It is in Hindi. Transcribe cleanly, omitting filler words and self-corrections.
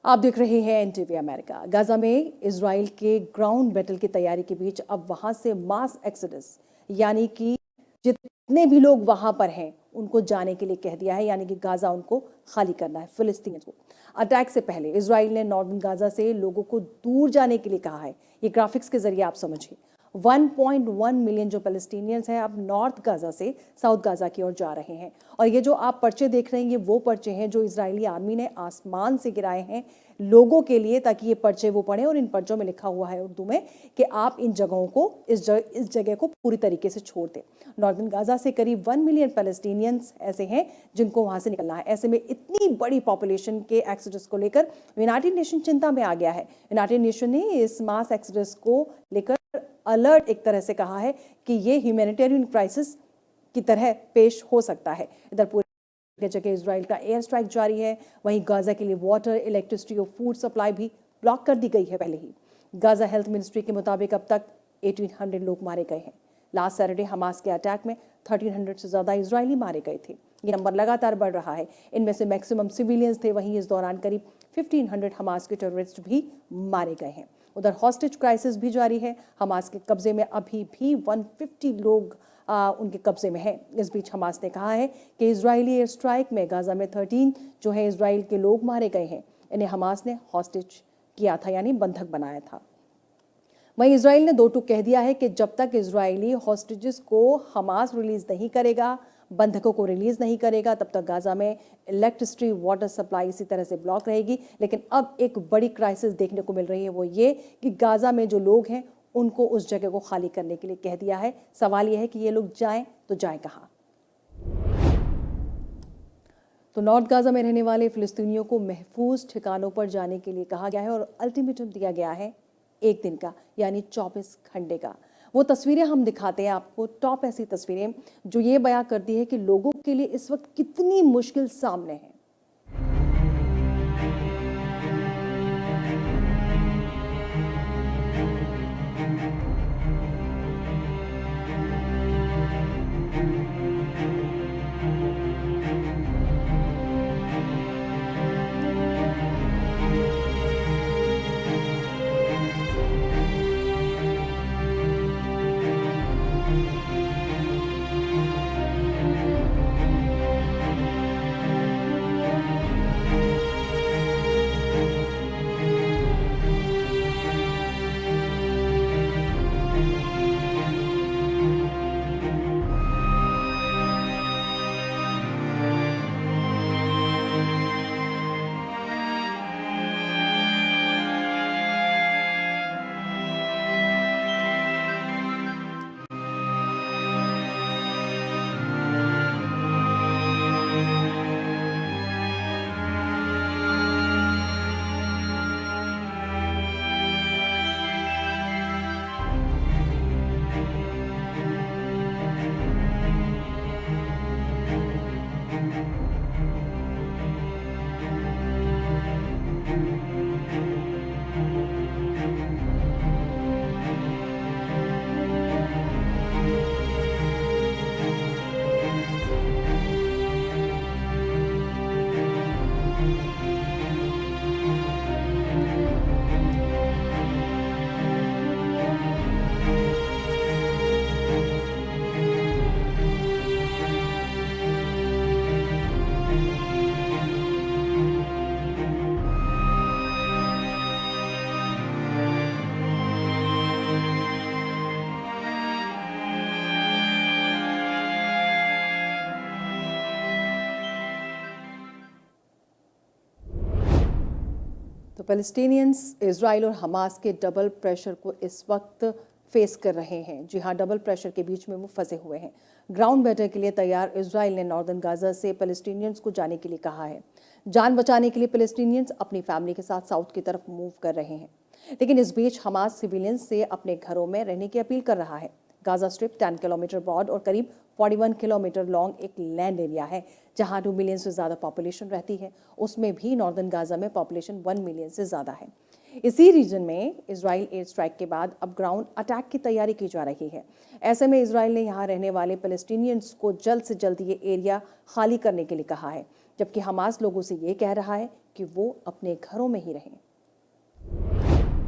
आप देख रहे हैं एनटीवी अमेरिका। गाजा में इजराइल के ग्राउंड बैटल की तैयारी के बीच अब वहां से मास एक्सोडस यानी कि जितने भी लोग वहां पर हैं उनको जाने के लिए कह दिया है, यानी कि गाजा उनको खाली करना है फिलिस्तीनियों को। अटैक से पहले इजराइल ने नॉर्दर्न गाजा से लोगों को दूर जाने के लिए कहा है। ये ग्राफिक्स के जरिए आप समझिए। 1.1 मिलियन जो पैलेस्टीनियंस हैं अब नॉर्थ गाजा से साउथ गाजा की ओर जा रहे हैं। और ये जो आप पर्चे देख रहे हैं ये वो पर्चे हैं जो इजरायली आर्मी ने आसमान से गिराए हैं लोगों के लिए, ताकि ये पर्चे वो पढ़ें। और इन पर्चों में लिखा हुआ है उर्दू में कि आप इन जगहों को इस जगह को पूरी तरीके से छोड़ दें। नॉर्दर्न गाजा से करीब 1 मिलियन पैलेस्टीनियंस ऐसे हैं जिनको वहां से निकलना है। ऐसे में इतनी बड़ी पॉपुलेशन के एक्सोडस को लेकर यूनाइटेड नेशन चिंता में आ गया है। यूनाइटेड नेशन ने इस मास एक्सोडस को लेकर अलर्ट एक तरह से कहा है कि ये ह्यूमैनिटेरियन क्राइसिस की तरह पेश हो सकता है। इधर पूरी जगह इजराइल का एयर स्ट्राइक जारी है। वहीं गाजा के लिए वाटर, इलेक्ट्रिसिटी और फूड सप्लाई भी ब्लॉक कर दी गई है पहले ही। गाजा हेल्थ मिनिस्ट्री के मुताबिक अब तक 1800 लोग मारे गए हैं। लास्ट सैटरडे हमास के अटैक में 1300 से ज्यादा इजरायली मारे गए थे। ये नंबर लगातार बढ़ रहा है। इनमें से मैक्सिमम सिविलियंस थे। वहीं इस दौरान करीब 1500 हमास के टेररिस्ट भी मारे गए हैं। उधर हॉस्टेज क्राइसिस भी जारी है। हमास के कब्जे में अभी भी 150 लोग उनके कब्जे में है। इस बीच हमास ने कहा है कि इजरायली एयर स्ट्राइक में गाजा में 13 जो है इजराइल के लोग मारे गए हैं। इन्हें हमास ने हॉस्टेज किया था, यानी बंधक बनाया था। वहीं इजराइल ने दो टूक कह दिया है कि जब तक इजरायली हॉस्टेजेस को हमास रिलीज नहीं करेगा, बंधकों को रिलीज नहीं करेगा, तब तक गाजा में इलेक्ट्रिसिटी, वाटर सप्लाई इसी तरह से ब्लॉक रहेगी। लेकिन अब एक बड़ी क्राइसिस देखने को मिल रही है, वो ये कि गाजा में जो लोग हैं उनको उस जगह को खाली करने के लिए कह दिया है। सवाल यह है कि ये लोग जाएं तो जाएं कहां। तो नॉर्थ गाजा में रहने वाले फिलिस्तीनियों को महफूज ठिकानों पर जाने के लिए कहा गया है और अल्टीमेटम दिया गया है 1 दिन का, यानी 24 घंटे का। वो तस्वीरें हम दिखाते हैं आपको, टॉप ऐसी तस्वीरें जो ये बयां करती है कि लोगों के लिए इस वक्त कितनी मुश्किल सामने है। तो पैलेस्टीनियंस इजराइल और हमास के डबल प्रेशर को इस वक्त फेस कर रहे हैं। जी हाँ, डबल प्रेशर के बीच में वो फंसे हुए हैं। ग्राउंड बैटल के लिए तैयार इजराइल ने नॉर्दर्न गाजा से पैलेस्टीनियंस को जाने के लिए कहा है। जान बचाने के लिए पैलेस्टीनियंस अपनी फैमिली के साथ साउथ की तरफ मूव कर रहे हैं। लेकिन इस बीच हमास सिविलियंस से अपने घरों में रहने की अपील कर रहा है। गाजा स्ट्रिप 10 किलोमीटर ब्रॉड और करीब 41 किलोमीटर लॉन्ग एक लैंड एरिया है जहां 2 मिलियन से ज़्यादा पॉपुलेशन रहती है। उसमें भी नॉर्दर्न गाजा में पॉपुलेशन 1 मिलियन से ज़्यादा है। इसी रीजन में इजराइल एयर स्ट्राइक के बाद अब ग्राउंड अटैक की तैयारी की जा रही है। ऐसे में इजराइल ने यहाँ रहने वाले पैलेस्टीनियंस को जल्द से जल्द ये एरिया खाली करने के लिए कहा है, जबकि हमास लोगों से ये कह रहा है कि वो अपने घरों में ही रहें।